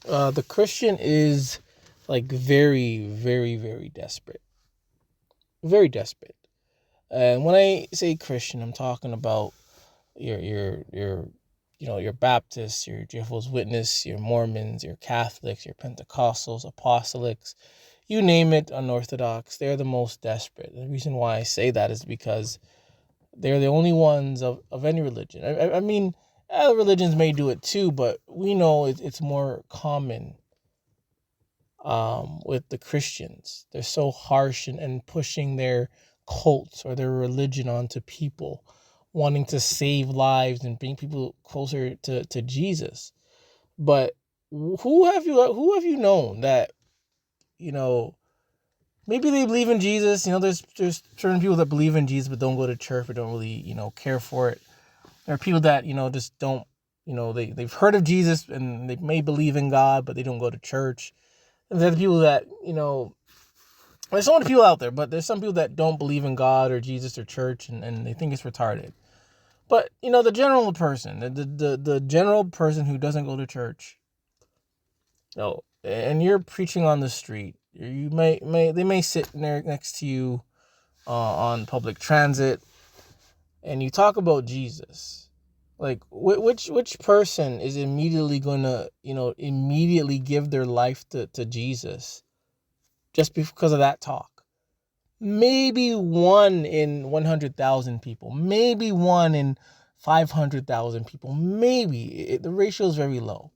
The Christian is like very, very, very desperate. Very desperate. And when I say Christian, I'm talking about your your Baptists, your Jehovah's Witness, your Mormons, your Catholics, your Pentecostals, Apostolics, you name it, unorthodox. They're the most desperate. The reason why I say that is because they're the only ones of any religion. I mean, other religions may do it too, but we know it's more common with the Christians. They're so harsh and pushing their cults or their religion onto people, wanting to save lives and bring people closer to Jesus. But who have you known that, you know, maybe they believe in Jesus, there's certain people that believe in Jesus but don't go to church or don't really, care for it. There are people that, just don't, they've heard of Jesus and they may believe in God, but they don't go to church. And there are the people that, there's so many people out there, but there's some people that don't believe in God or Jesus or church, and they think it's retarded. But, the general person, the general person who doesn't go to church, and you're preaching on the street, they may sit next to you on public transit, and you talk about Jesus. Like, which person is immediately gonna, immediately give their life to Jesus just because of that talk? Maybe one in 100,000 people, maybe one in 500,000 people, maybe. The ratio is very low.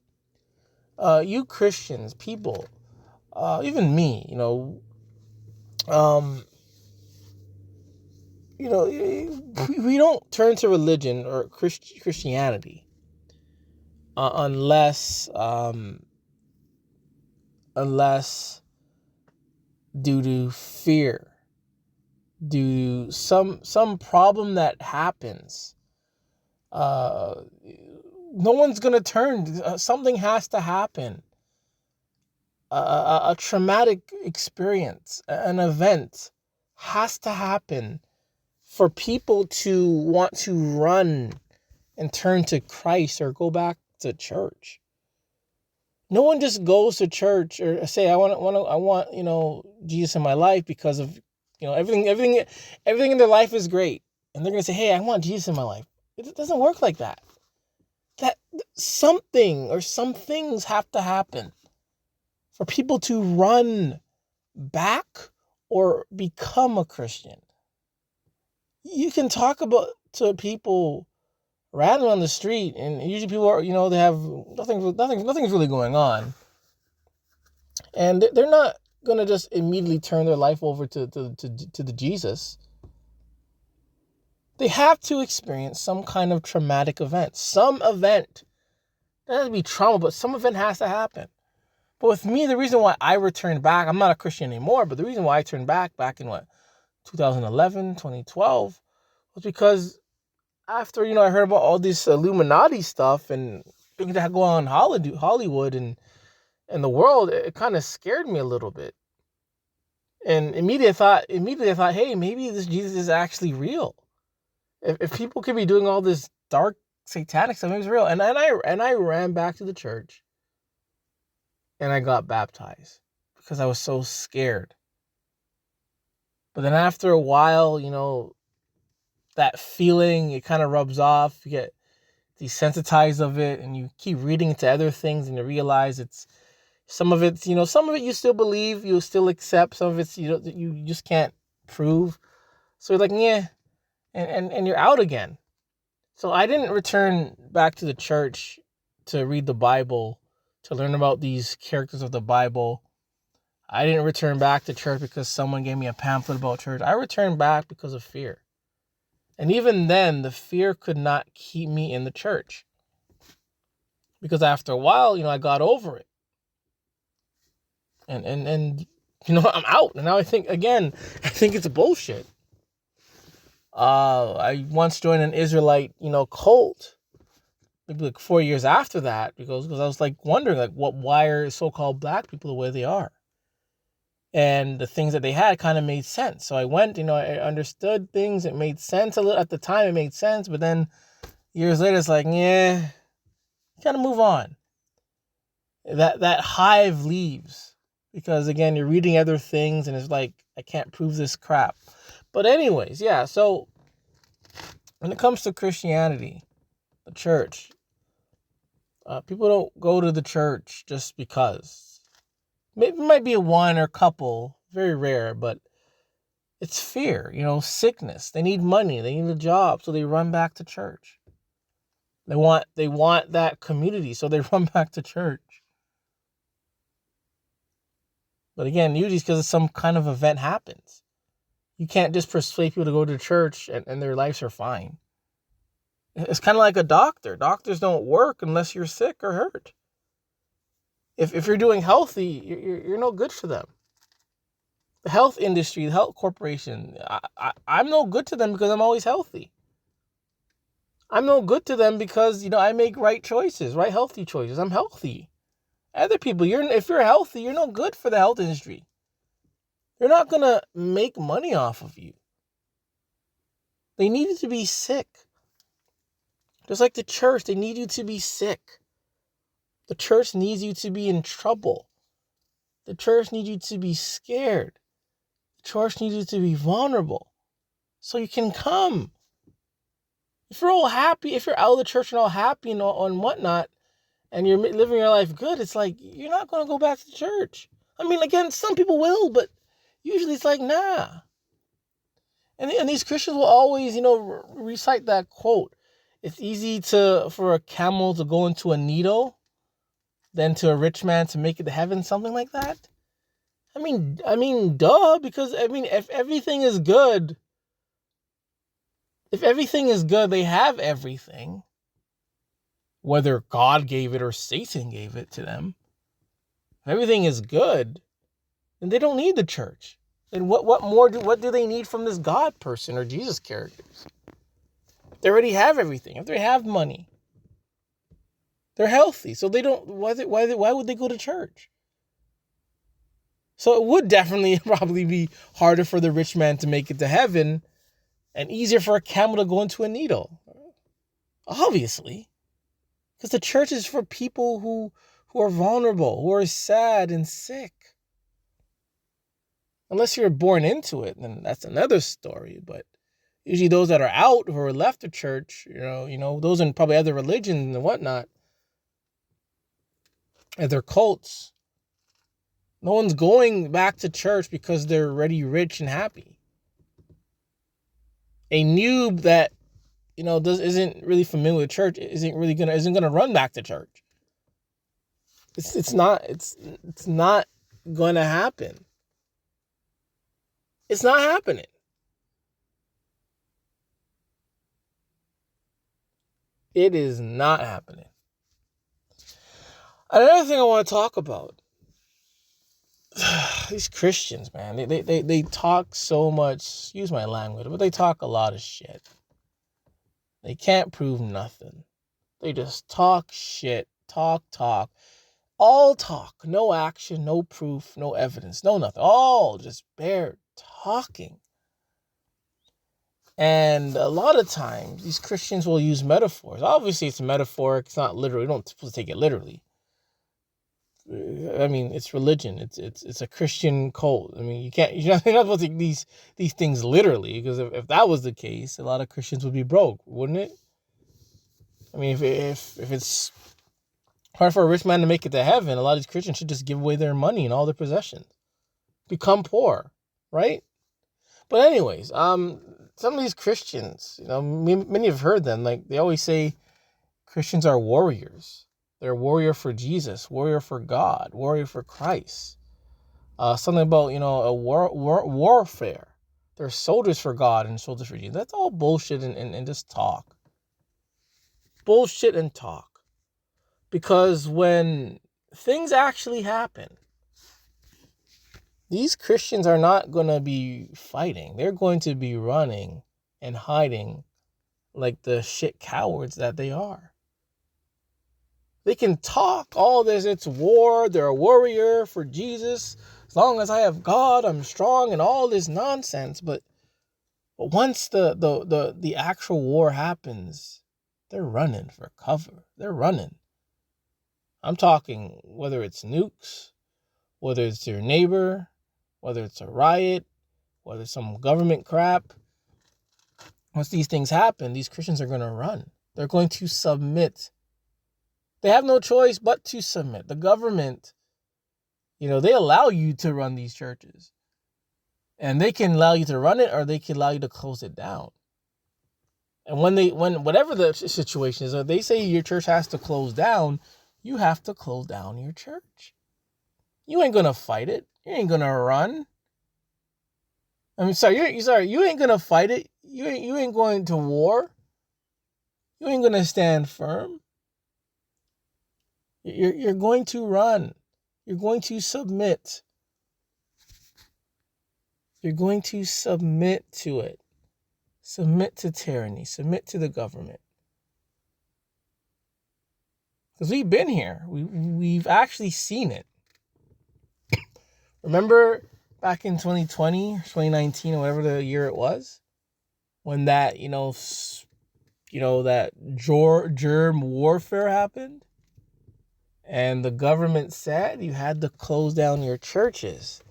You Christians, people, even me, um, we don't turn to religion or Christianity unless due to fear, due to some problem that happens. Uh, no one's gonna turn. Something has to happen. A traumatic experience, an event, has to happen for people to want to run and turn to Christ or go back to church. No one just goes to church or say I want Jesus in my life because of everything in their life is great, and they're gonna say, hey, I want Jesus in my life. It doesn't work like that. That something or some things have to happen for people to run back or become a Christian. You can talk about to people randomly on the street, and usually people are, they have nothing's really going on, and they're not gonna just immediately turn their life over to the Jesus. They have to experience some kind of traumatic event, some event. It doesn't have to be trauma, but some event has to happen. But with me, the reason why I returned back, I'm not a Christian anymore, but the reason why I turned back in 2011, 2012, was because after, I heard about all this Illuminati stuff and things that go on in Hollywood and the world, it kind of scared me a little bit. And immediately I thought, hey, maybe this Jesus is actually real. If people could be doing all this dark satanic stuff, maybe it's real. And I ran back to the church and I got baptized because I was so scared. But then after a while, that feeling, it kind of rubs off. You get desensitized of it, and you keep reading into other things, and you realize some of it you still believe, you still accept. Some of it's you just can't prove. So you're like, yeah, and you're out again. So I didn't return back to the church to read the Bible, to learn about these characters of the Bible. I didn't return back to church because someone gave me a pamphlet about church. I returned back because of fear. And even then, the fear could not keep me in the church. Because after a while, I got over it. And I'm out. And now I think it's bullshit. I once joined an Israelite, cult. Maybe like 4 years after that, because I was like wondering, like, why are so-called black people the way they are? And the things that they had kind of made sense. So I went, I understood things. It made sense a little at the time. It made sense, but then years later, it's like, yeah, kind of move on. that hive leaves, because again, you're reading other things and it's like, I can't prove this crap. But anyways, yeah, so when it comes to Christianity, the church, people don't go to the church just because. Maybe it might be a one or couple, very rare, but it's fear, sickness. They need money, they need a job, so they run back to church. They want that community, so they run back to church. But again, usually it's because some kind of event happens. You can't just persuade people to go to church and their lives are fine. It's kind of like a doctor. Doctors don't work unless you're sick or hurt. If you're doing healthy, you're no good for them. The health industry, the health corporation, I'm no good to them because I'm always healthy. I'm no good to them because, I make right choices, right healthy choices. I'm healthy. Other people, if you're healthy, you're no good for the health industry. They're not going to make money off of you. They need you to be sick. Just like the church, they need you to be sick. The church needs you to be in trouble. The church needs you to be scared. The church needs you to be vulnerable so you can come. If you're all happy, if you're out of the church and all happy and whatnot, and you're living your life good, it's like, you're not going to go back to the church. I mean, again, some people will, but usually it's like, nah. And these Christians will always, recite that quote. It's easy for a camel to go into a needle than to a rich man to make it to heaven, something like that. I mean, duh, because, if everything is good, they have everything. Whether God gave it or Satan gave it to them. If everything is good, then they don't need the church. Then what do they need from this God person or Jesus characters? They already have everything. If they have money, they're healthy. So they don't, why would they go to church? So it would definitely probably be harder for the rich man to make it to heaven and easier for a camel to go into a needle. Obviously. Because the church is for people who are vulnerable, who are sad and sick. Unless you're born into it, then that's another story. But usually those that are out, who are left the church, those in probably other religions and whatnot, and their cults, no one's going back to church because they're already rich and happy. A noob that isn't really familiar with church isn't gonna run back to church. It's not going to happen. It's not happening. It is not happening. Another thing I want to talk about, these Christians, man, they talk so much, excuse my language, but they talk a lot of shit. They can't prove nothing. They just talk shit, talk, all talk, no action, no proof, no evidence, no nothing, all just bare talking. And a lot of times, these Christians will use metaphors. Obviously, it's metaphoric. It's not literal. You don't supposed to take it literally. I mean, it's religion. It's a Christian cult. I mean, you're not supposed to take these things literally, because if that was the case, a lot of Christians would be broke, wouldn't it? I mean, if it's hard for a rich man to make it to heaven, a lot of these Christians should just give away their money and all their possessions, become poor, right? But anyways, some of these Christians, many have heard them. Like, they always say Christians are warriors. They're a warrior for Jesus, warrior for God, warrior for Christ. Something about, a warfare. They're soldiers for God and soldiers for Jesus. That's all bullshit and just talk. Bullshit and talk. Because when things actually happen, these Christians are not going to be fighting. They're going to be running and hiding like the shit cowards that they are. They can talk all this, it's war, they're a warrior for Jesus. As long as I have God, I'm strong, and all this nonsense. But once the actual war happens, they're running for cover. They're running. I'm talking whether it's nukes, whether it's your neighbor, whether it's a riot, whether it's some government crap. Once these things happen, these Christians are going to run. They're going to submit. They have no choice but to submit. The government, they allow you to run these churches. And they can allow you to run it, or they can allow you to close it down. And when whatever the situation is, if they say your church has to close down, you have to close down your church. You ain't gonna fight it. You ain't gonna run. You ain't gonna fight it. You ain't going to war. You ain't gonna stand firm. You're going to run. You're going to submit. You're going to submit to it. Submit to tyranny. Submit to the government. Because we've been here. We've actually seen it. Remember back in 2020, 2019, or whatever the year it was, when that, that germ warfare happened, and the government said you had to close down your churches.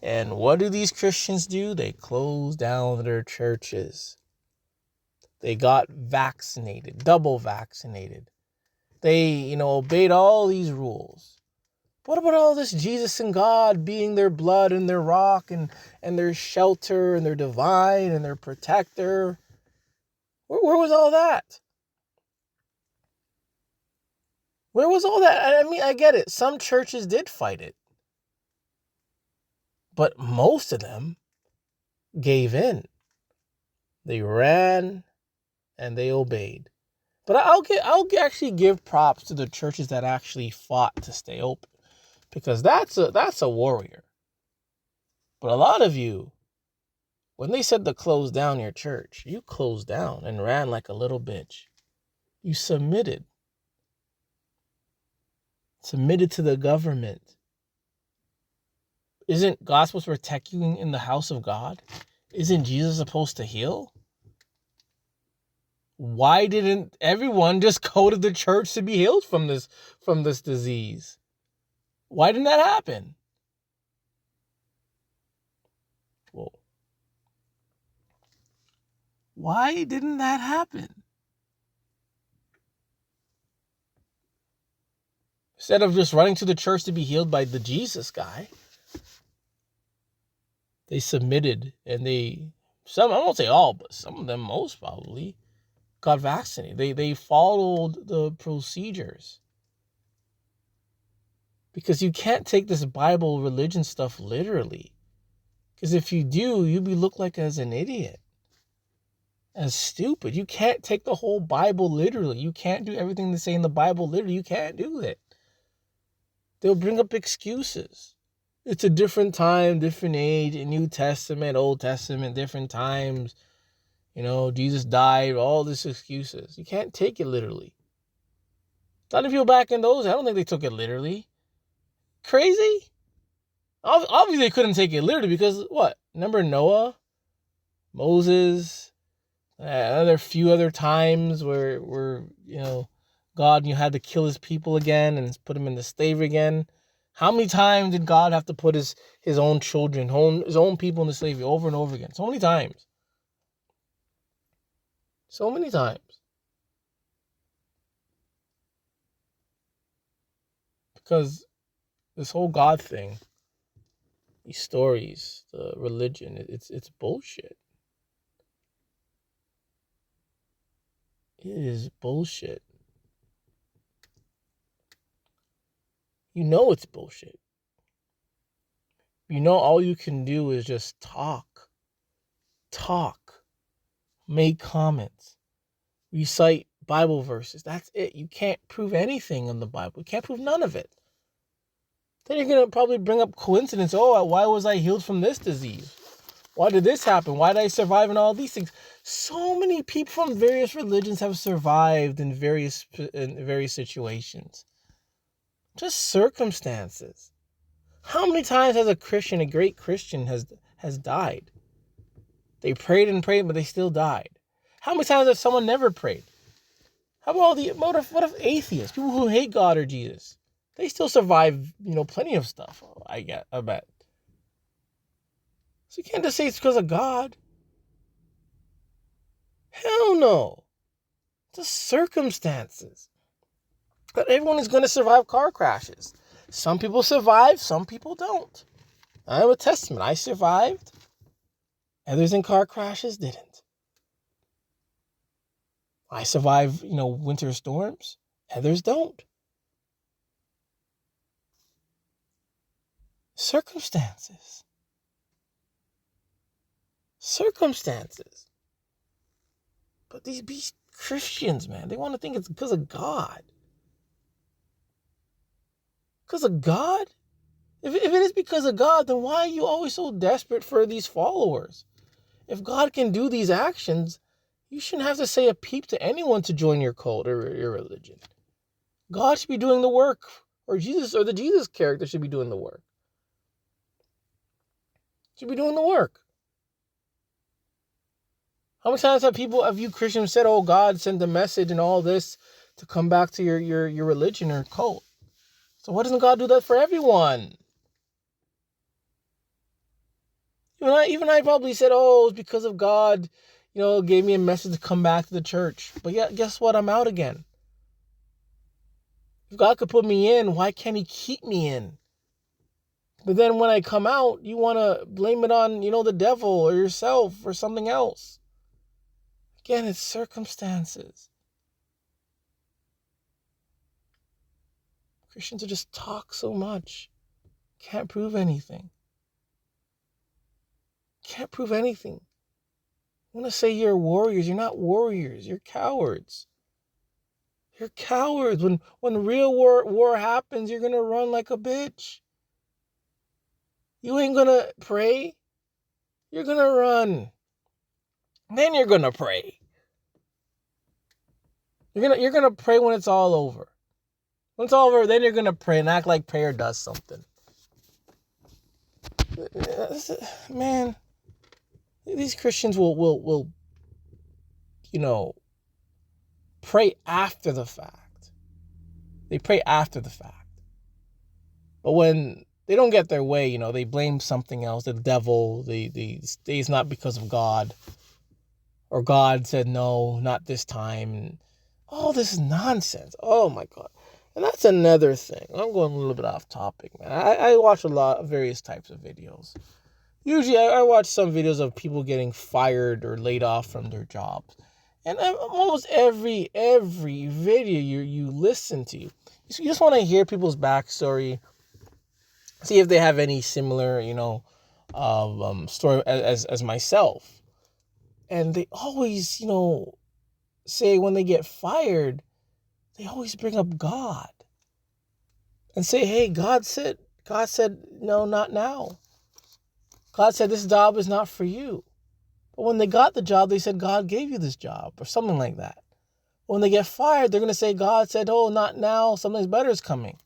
And what do these Christians do? They close down their churches. They got vaccinated, double vaccinated. They, obeyed all these rules. What about all this Jesus and God being their blood and their rock and their shelter and their divine and their protector? Where was all that? Where was all that? I mean, I get it. Some churches did fight it. But most of them gave in. They ran and they obeyed. But I'll actually give props to the churches that actually fought to stay open, because that's a warrior. But a lot of you, when they said to close down your church, you closed down and ran like a little bitch. You submitted to the government. Isn't God supposed to protect you in the house of God? Isn't Jesus supposed to heal? Why didn't everyone just go to the church to be healed from this disease? Why didn't that happen? Well, why didn't that happen? Instead of just running to the church to be healed by the Jesus guy, they submitted, and I won't say all, but some of them, most probably, got vaccinated. They followed the procedures. Because you can't take this Bible religion stuff literally. Because if you do, you'll be looked like as an idiot. As stupid. You can't take the whole Bible literally. You can't do everything they say in the Bible literally. You can't do it. They'll bring up excuses. It's a different time, different age, New Testament, Old Testament, different times. Jesus died, all these excuses. You can't take it literally. A lot of people back in those, I don't think they took it literally. Crazy? Obviously they couldn't take it literally because what? Remember Noah? Moses? Another few other times where God had to kill his people again and put them into slavery again. How many times did God have to put his own children, his own people into slavery over and over again? So many times. So many times. Because this whole God thing, these stories, the religion, it's bullshit. It is bullshit. It's bullshit. All you can do is just talk, make comments, recite Bible verses. That's it. You can't prove anything in the Bible. You can't prove none of it. Then you're going to probably bring up coincidence. Oh, why was I healed from this disease? Why did this happen? Why did I survive in all these things? So many people from various religions have survived in various situations. Just circumstances. How many times has a great Christian has died? They prayed and prayed, but they still died. How many times has someone never prayed? How about what if atheists, people who hate God or Jesus? They still survive, plenty of stuff, I bet. So you can't just say it's because of God. Hell no. The circumstances. But everyone is going to survive car crashes. Some people survive, some people don't. I'm a testament. I survived. Others in car crashes didn't. I survive, winter storms. Others don't. Circumstances. But these Christians, man, they want to think it's because of God. Because of God? If it is because of God, then why are you always so desperate for these followers? If God can do these actions, you shouldn't have to say a peep to anyone to join your cult or your religion. God should be doing the work, or Jesus, or the Jesus character should be doing the work. Should be doing the work. How many times have you Christians said, "Oh, God sent a message and all this to come back to your religion or cult"? So why doesn't God do that for everyone? Even I probably said, "Oh, it's because of God, gave me a message to come back to the church." But yeah, guess what? I'm out again. If God could put me in, why can't He keep me in? But then when I come out, you want to blame it on, the devil or yourself or something else. Again, it's circumstances. Christians are just talk so much. Can't prove anything. You want to say you're warriors. You're not warriors. You're cowards. You're cowards. When real war happens, you're going to run like a bitch. You ain't going to pray. You're going to run. Then you're going to pray. You're going to pray when it's all over. When it's all over, then you're going to pray and act like prayer does something. Man, these Christians will pray after the fact. They pray after the fact. But when they don't get their way, they blame something else, the devil, it's not because of God. Or God said, no, not this time. All this nonsense. Oh my God. And that's another thing. I'm going a little bit off topic, man. I watch a lot of various types of videos. Usually I watch some videos of people getting fired or laid off from their jobs. And almost every video you listen to, you just want to hear people's backstory, see if they have any similar, story as myself. And they always, say when they get fired, they always bring up God and say, hey, God said, no, not now. God said this job is not for you. But when they got the job, they said, God gave you this job or something like that. When they get fired, they're going to say, God said, oh, not now. Something better is coming.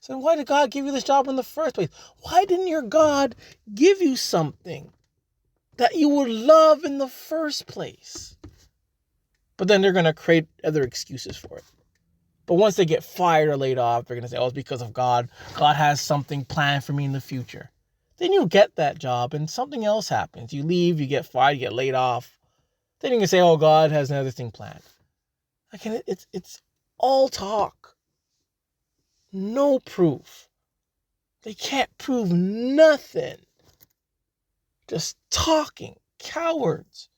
So why did God give you this job in the first place? Why didn't your God give you something that you would love in the first place? But then they're going to create other excuses for it. But once they get fired or laid off, they're going to say, oh, it's because of God. God has something planned for me in the future. Then you get that job and something else happens. You leave, you get fired, you get laid off. Then you can say, oh, God has another thing planned. Again, it's all talk. No proof. They can't prove nothing. Just talking. Cowards.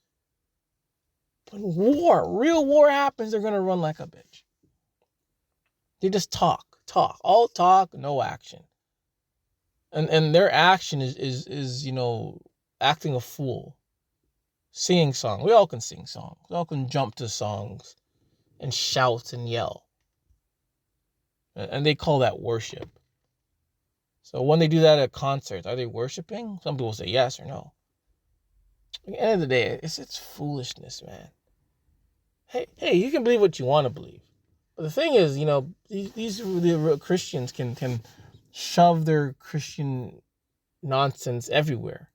When real war happens, they're going to run like a bitch. They just talk. All talk, no action. And their action is acting a fool. Singing songs. We all can sing songs. We all can jump to songs and shout and yell. And they call that worship. So when they do that at concerts, are they worshiping? Some people say yes or no. At the end of the day, it's foolishness, man. Hey, you can believe what you want to believe. But the thing is, these the Christians can shove their Christian nonsense everywhere.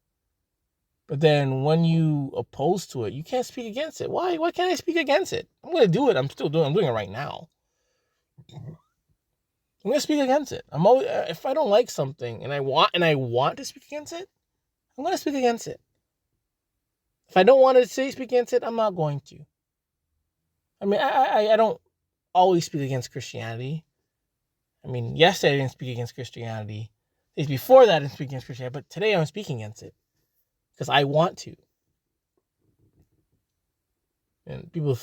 But then when you oppose to it, you can't speak against it. Why? Why can't I speak against it? I'm going to do it. I'm doing it right now. I'm gonna speak against it. I'm always, if I don't like something and I want to speak against it, I'm gonna speak against it. If I don't want to speak against it, I'm not going to. I mean, I don't always speak against Christianity. I mean, yesterday I didn't speak against Christianity. Days before that I didn't speak against Christianity, but today I'm speaking against it because I want to. And people,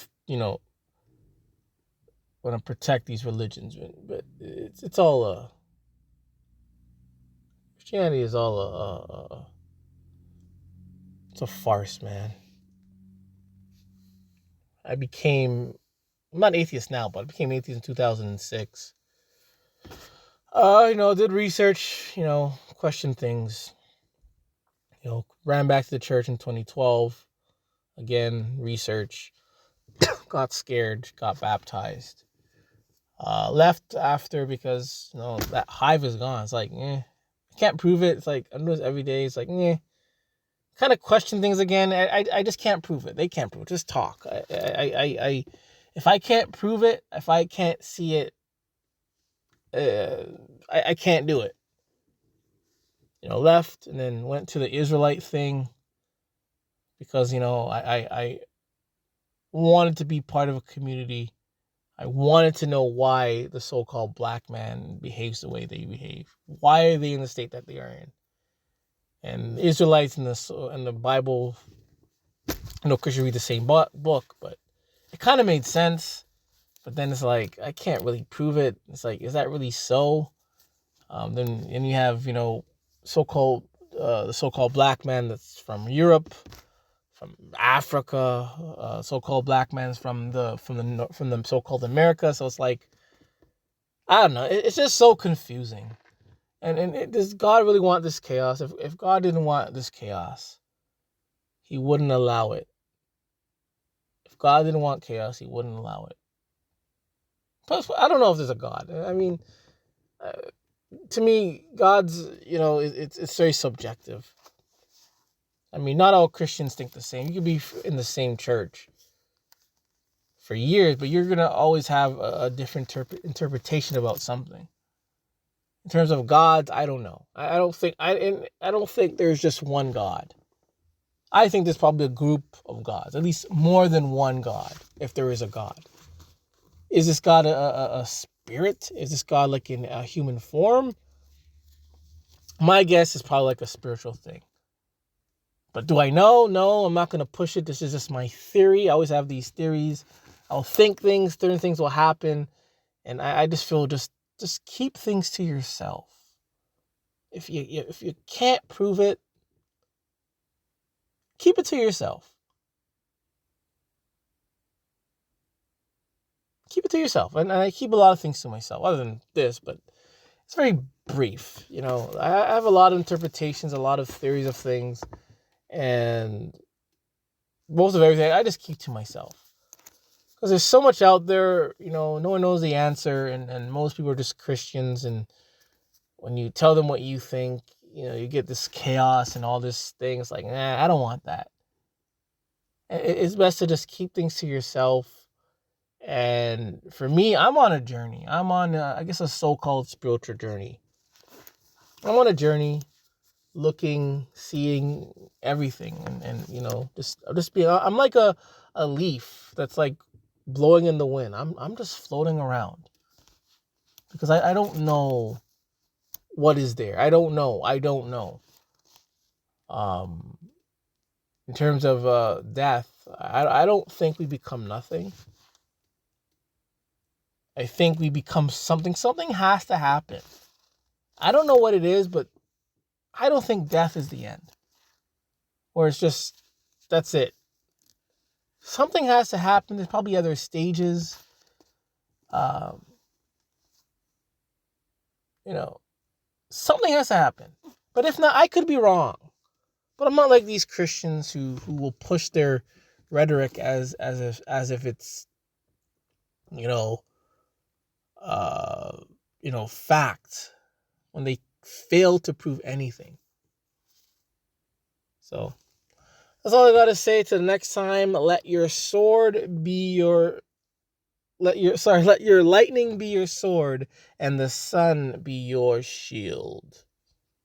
want to protect these religions, but it's all Christianity is all it's a farce, man. I'm not atheist now, but I became atheist in 2006. Did research, questioned things. Ran back to the church in 2012. Again, research. Got scared, got baptized. Left after because, that hive is gone. It's like, I can't prove it. It's like, I'm doing this every day. It's like, kind of question things again. I just can't prove it. They can't prove it. Just talk. If I can't prove it, if I can't see it, I can't do it. Left and then went to the Israelite thing because, I wanted to be part of a community. I wanted to know why the so-called black man behaves the way they behave. Why are they in the state that they are in? And the Israelites in the Bible, Christians read the same book, but it kind of made sense. But then it's like, I can't really prove it. It's like, is that really so? Then you have, the so-called black man that's from Europe, from Africa, so-called black man's from the so-called America. So it's like, I don't know. It's just so confusing. And does God really want this chaos? If God didn't want this chaos, he wouldn't allow it. If God didn't want chaos, he wouldn't allow it. Plus, I don't know if there's a God. I mean, to me, God's, it's very subjective. I mean, not all Christians think the same. You could be in the same church for years, but you're going to always have a different interpretation about something. In terms of gods, I don't know. I don't think there's just one God. I think there's probably a group of gods, at least more than one God, if there is a God. Is this God a spirit? Is this God like in a human form? My guess is probably like a spiritual thing. But do I know? No, I'm not going to push it. This is just my theory. I always have these theories. I'll think things, certain things will happen. And I just feel just keep things to yourself. If you can't prove it, keep it to yourself. Keep it to yourself. And I keep a lot of things to myself, other than this, but it's very brief. I have a lot of interpretations, a lot of theories of things, and most of everything I just keep to myself. Because there's so much out there, no one knows the answer, and most people are just Christians, and when you tell them what you think, you get this chaos and all this thing. It's like, I don't want that. It's best to just keep things to yourself. And for me, I'm on a journey. I'm on, I guess, a so-called spiritual journey. I'm on a journey, looking, seeing everything, and just be. I'm like a leaf that's like blowing in the wind. I'm just floating around because I don't know what is there. I don't know. In terms of death, I don't think we become nothing. I think we become something. Something has to happen. I don't know what it is, but I don't think death is the end. Or it's just, that's it. Something has to happen. There's probably other stages. Something has to happen. But if not, I could be wrong. But I'm not like these Christians who will push their rhetoric as if it's fact when they fail to prove anything. So that's all I gotta say. Till the next time, let your sword be your let your lightning be your sword and the sun be your shield.